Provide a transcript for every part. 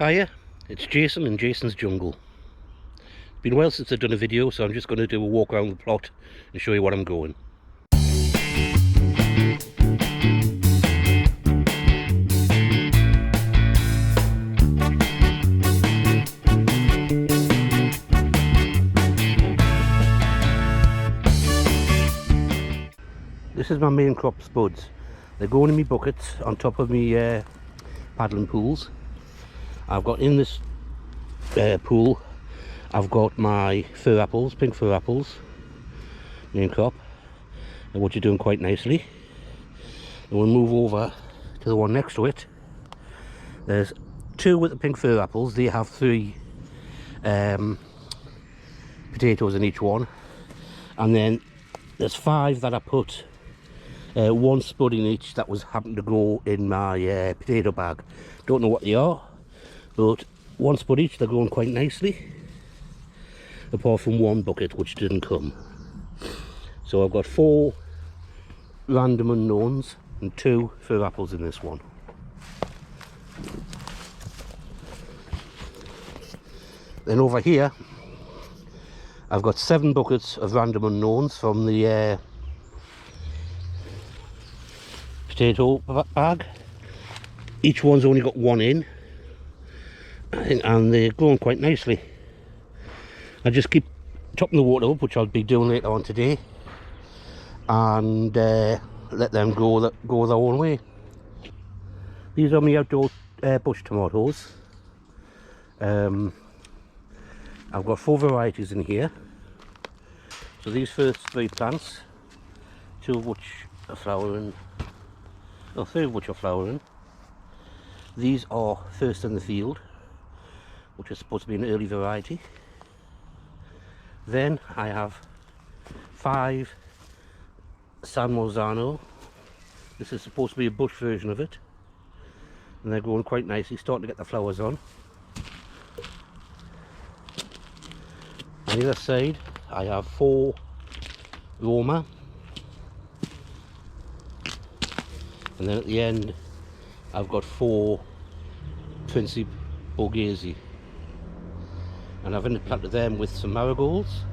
Hiya, it's Jason in Jason's Jungle. It's been a while since I've done a video, so I'm just going to do a walk around the plot and show you what I'm going. This is my main crop spuds. They're going in my buckets on top of me paddling pools. I've got in this pool, I've got my fir apples, pink fir apples, main crop, and what you're doing quite nicely. And we'll move over to the one next to it. There's two with the pink fir apples. They have three potatoes in each one, and then there's five that I put one spud in each that was happened to grow in my potato bag. Don't know what they are, but one spud each. They're growing quite nicely, apart from one bucket which didn't come. So I've got 4 random unknowns and 2 fir apples in this one. Then over here I've got 7 buckets of random unknowns from the potato bag. Each one's only got 1 in, and they're growing quite nicely. I just keep topping the water up, which I'll be doing later on today, and let them go their own way. These are my outdoor bush tomatoes. I've got 4 varieties in here. So these first 3 plants, 2 of which are flowering, 3 of which are flowering. These are first in the field, which is supposed to be an early variety. Then I have 5 San Marzano. This is supposed to be a bush version of it, and they're growing quite nicely, starting to get the flowers on. On the other side I have 4 Roma, and then at the end I've got 4 Principe Borghese, and I've interplanted them with some marigolds.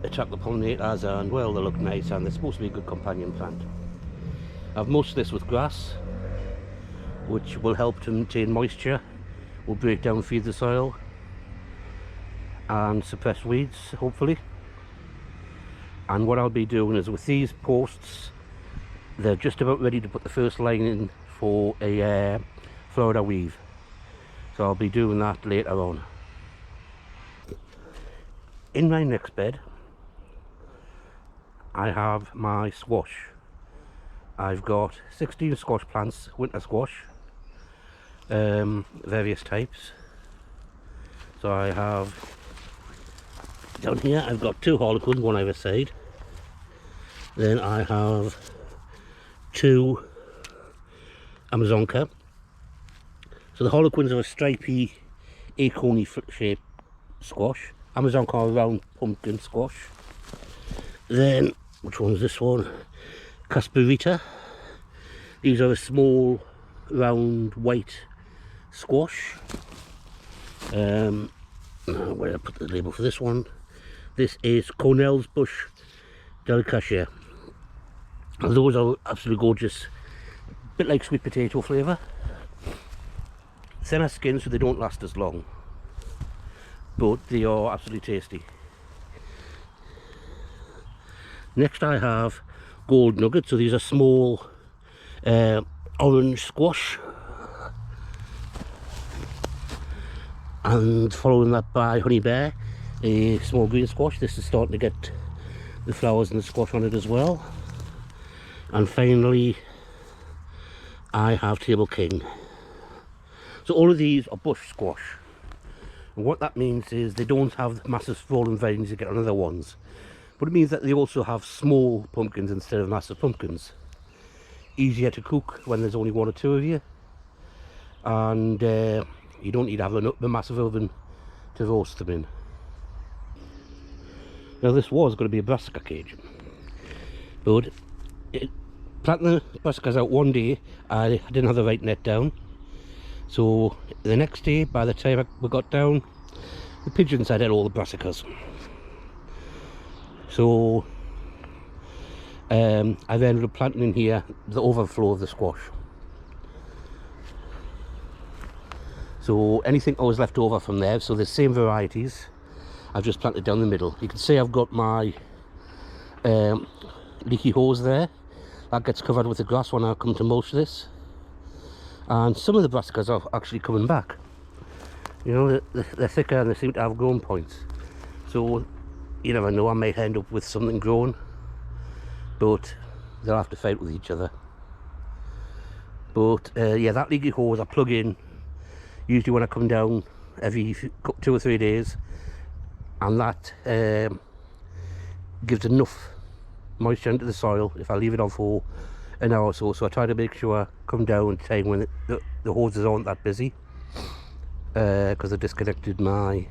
Attract the pollinators, and well, they look nice, and they're supposed to be a good companion plant. I've mulched this with grass, which will help to maintain moisture, will break down, feed the soil, and suppress weeds, hopefully. And what I'll be doing is, with these posts, they're just about ready to put the first line in for a Florida weave. So I'll be doing that later on. In my next bed I have my squash. I've got 16 squash plants, winter squash, various types. So I have, down here I've got 2 harlequins, one either side. Then I have 2 Amazonka. So the harlequins are a stripy, acorny shaped squash. Amazonka are a round pumpkin squash. Then, which one's this one? Casperita. These are a small, round, white squash. Where did I put the label for this one? This is Cornell's Bush Delicacia. Those are absolutely gorgeous, a bit like sweet potato flavour. Thinner skin, so they don't last as long, but they are absolutely tasty. Next I have gold nuggets. So these are small orange squash, and following that by honey bear, a small green squash. This is starting to get the flowers and the squash on it as well. And finally I have Table King. So all of these are bush squash, and what that means is they don't have massive sprawling vines you get on other ones, but it means that they also have small pumpkins instead of massive pumpkins. Easier to cook when there's only 1 or 2 of you, and you don't need to have a massive oven to roast them in. Now this was going to be a brassica cage, but planting the brassicas out one day, I didn't have the right net down. So the next day, by the time we got down, the pigeons had all the brassicas. So I ended up planting in here the overflow of the squash. So anything that was left over from there, so the same varieties, I've just planted down the middle. You can see I've got my leaky hose there. That gets covered with the grass when I come to mulch this. And some of the brassicas are actually coming back. You know, they're thicker and they seem to have growing points. So you never know, I might end up with something growing, but they'll have to fight with each other. But yeah, that leaky hose I plug in usually when I come down every 2 or 3 days, and that gives enough moisture into the soil if I leave it on for an hour or so. So I try to make sure I come down at a time when the hoses aren't that busy, because I disconnected my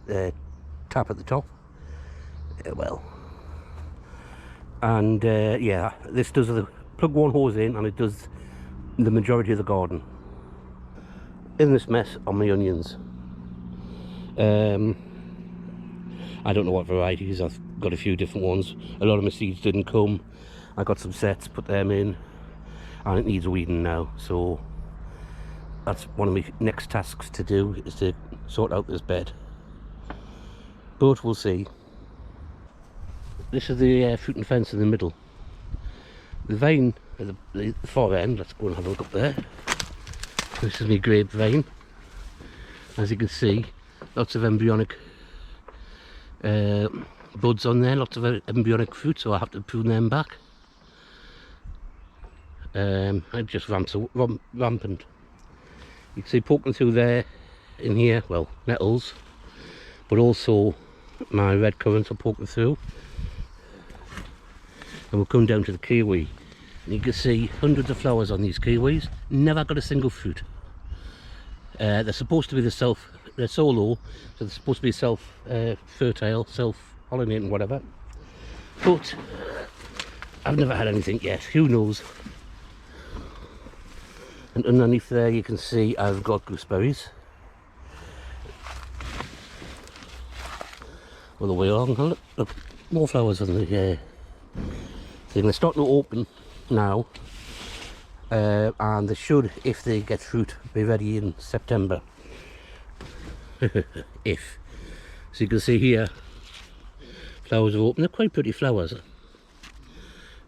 tap at the top. Well, and yeah, this does the plug one hose in and it does the majority of the garden. In this mess are my onions. I don't know what varieties, I've got a few different ones. A lot of my seeds didn't come. I got some sets, put them in, and it needs weeding now. So that's one of my next tasks to do, is to sort out this bed. But we'll see. This is the fruit and fence in the middle. The vine at the far end, let's go and have a look up there. This is my grapevine. As you can see, lots of embryonic buds on there, lots of embryonic fruit, so I have to prune them back. I'm just rampant. You can see poking through there, in here, well, nettles, but also my red currants are poking through. And we'll come down to the kiwi, and you can see hundreds of flowers on these kiwis. Never got a single fruit. They're supposed to be they're so low, so they're supposed to be self-fertile, self-pollinating, whatever. But I've never had anything yet. Who knows? And underneath there, you can see I've got gooseberries. All the way along. Look, more flowers on the thing. They're starting to open now, and they should, if they get fruit, be ready in September. If. So you can see here, flowers are open. They're quite pretty flowers, and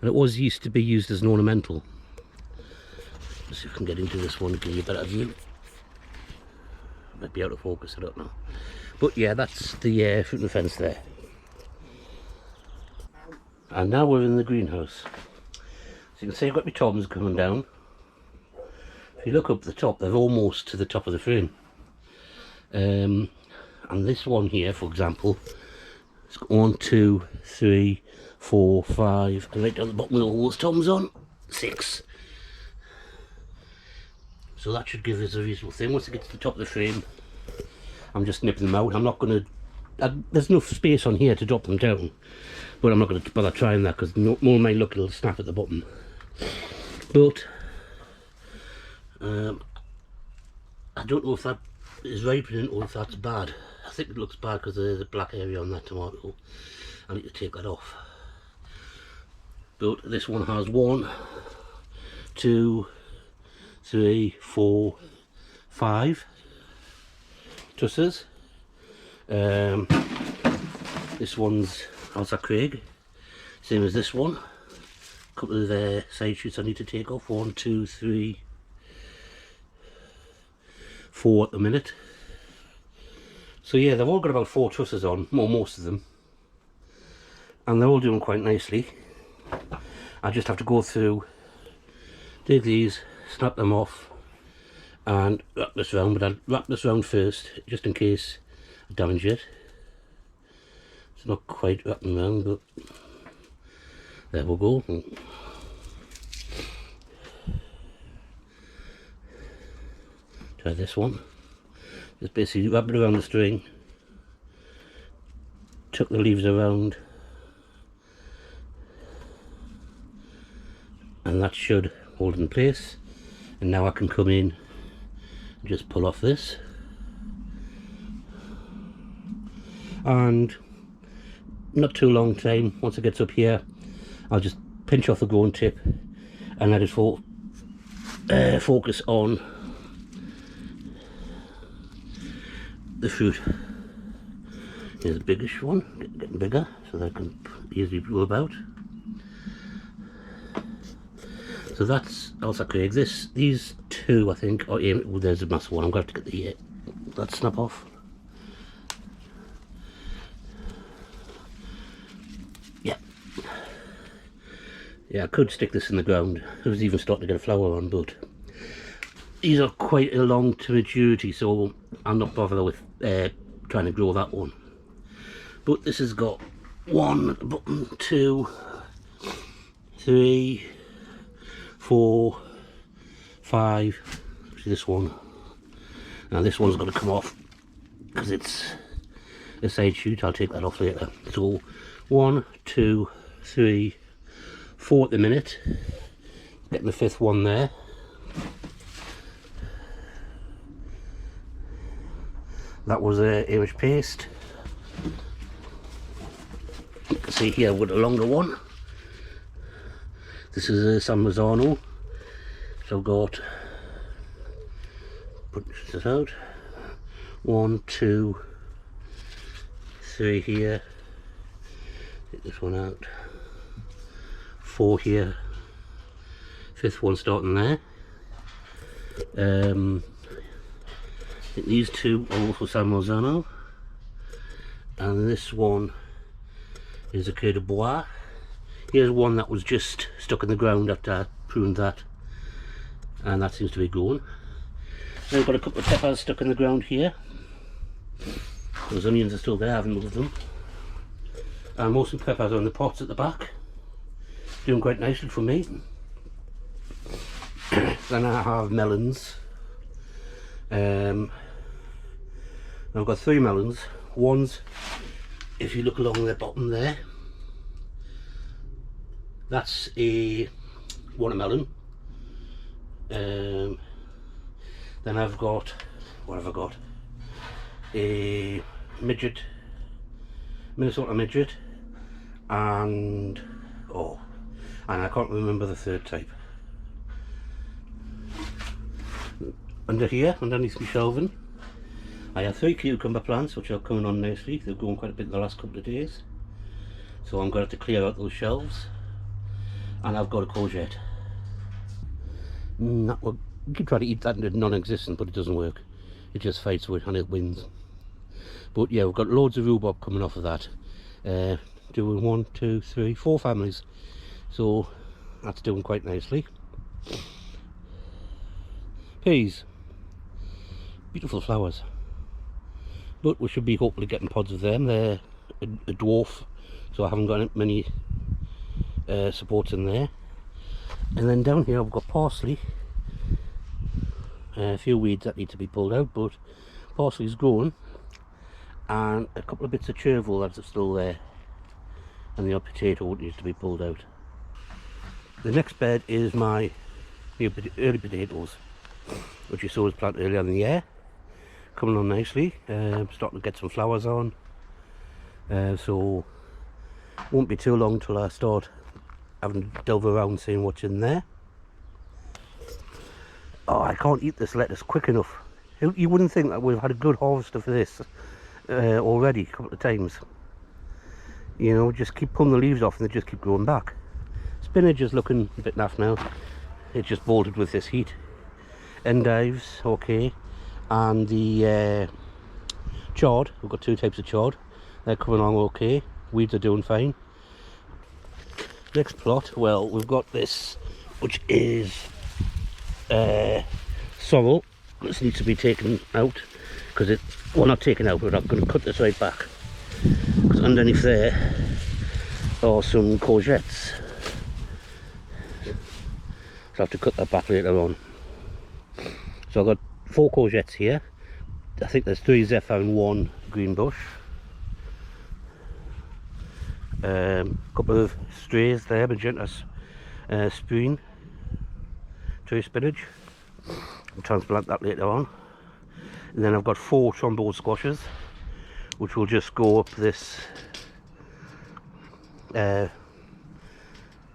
it was used to be used as an ornamental. Let's see if I can get into this one to give you a better view. Might be out of focus, I don't know. But yeah, that's the fruit and fence there. And now we're in the greenhouse. So you can see I've got my toms coming down. If you look up the top, they're almost to the top of the frame. And this one here, for example, it's got 1, 2, 3, 4, 5, and right down the bottom with all those toms on, 6. So that should give us a reasonable thing. Once it gets to the top of the frame, I'm just nipping them out. I'm not going to, there's enough space on here to drop them down, but I'm not going to bother trying that, because more may look, it'll snap at the bottom. But I don't know if that is ripening or if that's bad. I think it looks bad because there's a black area on that tomato. I need to take that off. But this one has 1, 2, 3, 4, 5 tusses. This one's Elsa Craig, same as this one. A couple of their side shoots I need to take off. 1, 2, 3, 4 at the minute. So yeah, they've all got about 4 trusses on, most of them, and they're all doing quite nicely. I just have to go through, dig these, snap them off, and wrap this round. But I'll wrap this round first, just in case I damage it. It's not quite wrapping round, but there we go. Try this one. Just basically wrap it around the string, tuck the leaves around, and that should hold in place. And now I can come in and just pull off this, and not too long time, once it gets up here, I'll just pinch off the growing tip and let it focus on the fruit. Here's a biggish one, getting bigger, so that I can easily roll about. So that's also Craig. These two, I think, oh yeah, well, there's a massive one. I'm going to have to get that snap off. Yeah, I could stick this in the ground. I was even starting to get a flower on, but these are quite a long to maturity, so I'm not bothered with trying to grow that one. But this has got 1 button, 2, 3, 4, 5. See this one. Now this one's going to come off because it's a side shoot. I'll take that off later. So 1, 2, 3, 4 at the minute. Getting the 5th one there. That was a Irish paste. You can see here with a longer one. This is a San Marzano. So I've got, put this out. 1, 2, 3 here. Take this one out. 4 here. 5th one starting there. I think these two are also San Marzano, and this one is a Queue de Bois. Here's one that was just stuck in the ground after I pruned that, and that seems to be growing. Then I've got a couple of peppers stuck in the ground here. Those onions are still there, I haven't moved them. And most of the peppers are in the pots at the back, doing quite nicely for me. Then I have melons. I've got 3 melons. One's, if you look along the bottom there, that's a watermelon. Then I've got, what have I got? A midget, Minnesota midget, and I can't remember the 3rd type. Under here, underneath my shelving, I have 3 cucumber plants which are coming on nicely. They've grown quite a bit in the last couple of days, so I'm going to have to clear out those shelves. And I've got a courgette. You can try to eat that into non-existent, but it doesn't work. It just fights with and it wins. But yeah, we've got loads of rhubarb coming off of that. Doing 1, 2, 3, 4 families, so that's doing quite nicely. Peas, beautiful flowers, but we should be hopefully getting pods of them. They're a dwarf, so I haven't got many supports in there. And then down here I've got parsley, a few weeds that need to be pulled out, but parsley's growing, and a couple of bits of chervil that's still there, and the odd potato needs to be pulled out. The next bed is my early potatoes, which you saw was planted earlier in the year, coming on nicely. Starting to get some flowers on, so won't be too long till I start having to delve around seeing what's in there. Oh, I can't eat this lettuce quick enough. You wouldn't think that we've had a good harvest of this already a couple of times. You know, just keep pulling the leaves off and they just keep growing back. Spinach is looking a bit naff now. It just bolted with this heat. Endives, okay. And the chard, we've got 2 types of chard. They're coming along okay. Weeds are doing fine. Next plot, well, we've got this, which is sorrel. This needs to be taken out, because it, well, not taken out, but I'm going to cut this right back, because underneath there are some courgettes, so I have to cut that back later on. So I've got 4 courgettes here. I think there's 3 zephyr and 1 green bush. Couple of strays there, magenta spring, tree spinach. I'll transplant that later on. And then I've got 4 trombone squashes, which will just go up this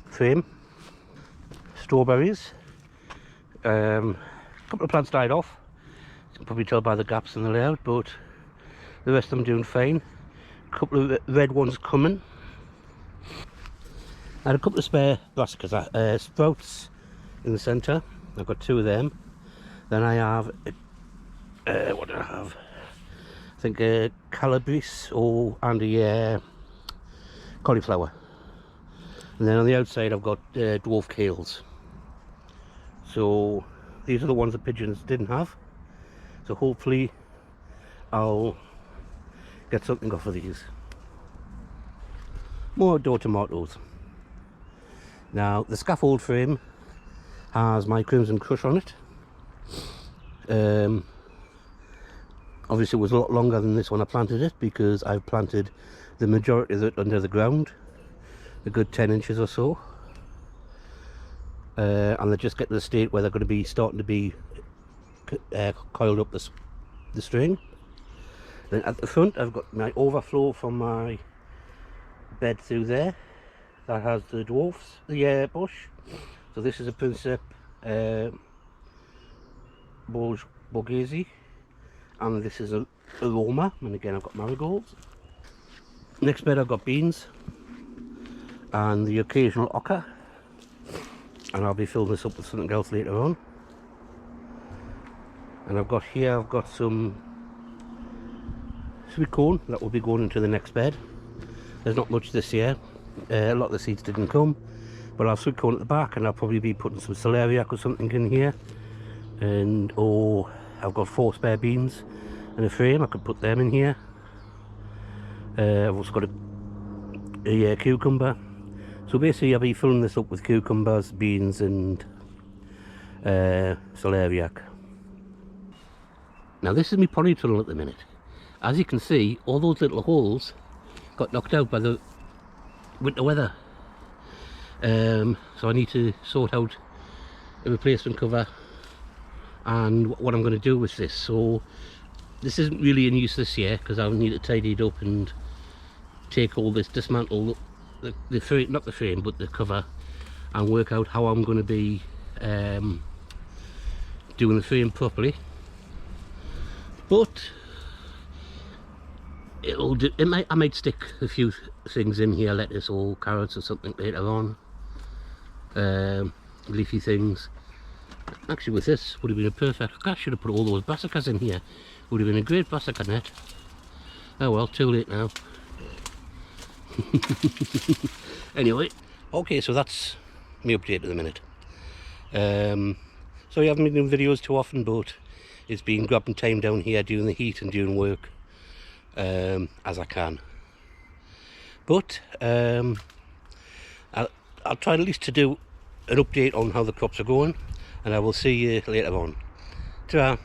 frame. Strawberries. A couple of plants died off. You can probably tell by the gaps in the layout, but the rest of them doing fine. A couple of red ones coming. I had a couple of spare brassicas, sprouts in the centre. I've got 2 of them. Then I have, what do I have? I think a calabrese and a cauliflower. And then on the outside I've got dwarf kales. So these are the ones the pigeons didn't have. So hopefully I'll get something off of these. More outdoor tomatoes. Now the scaffold frame has my Crimson Crush on it. Obviously it was a lot longer than this when I planted it, because I've planted the majority of it under the ground, a good 10 inches or so, and they're just getting to the state where they're going to be starting to be coiled up the string. Then at the front I've got my overflow from my bed through there that has the dwarfs, the bush. So this is a Princep Borghese, and this is a Aroma, and again I've got marigolds. Next bed I've got beans and the occasional ochre, and I'll be filling this up with something else later on. And I've got some sweet corn that will be going into the next bed. There's not much this year, a lot of the seeds didn't come, but I'll have sweet corn at the back, and I'll probably be putting some celeriac or something in here. And I've got 4 spare beans in a frame, I could put them in here. I've also got a cucumber. So basically I'll be filling this up with cucumbers, beans and celeriac. Now this is my polytunnel at the minute. As you can see, all those little holes got knocked out by the winter weather. So I need to sort out a replacement cover and what I'm going to do with this. So this isn't really in use this year, because I'll need to tidy it up and take all this, dismantle the frame, not the frame but the cover, and work out how I'm going to be doing the frame properly. But it'll do, I might stick a few things in here, lettuce or carrots or something later on, leafy things. Actually with this would have been a perfect, I should have put all those brassicas in here, would have been a great brassica net. Oh well, too late now. Anyway, okay, so that's my update at the minute. So I haven't been doing videos too often, but it's been grabbing time down here doing the heat and doing work as I can. But I'll try at least to do an update on how the crops are going, and I will see you later on. Ta-ra.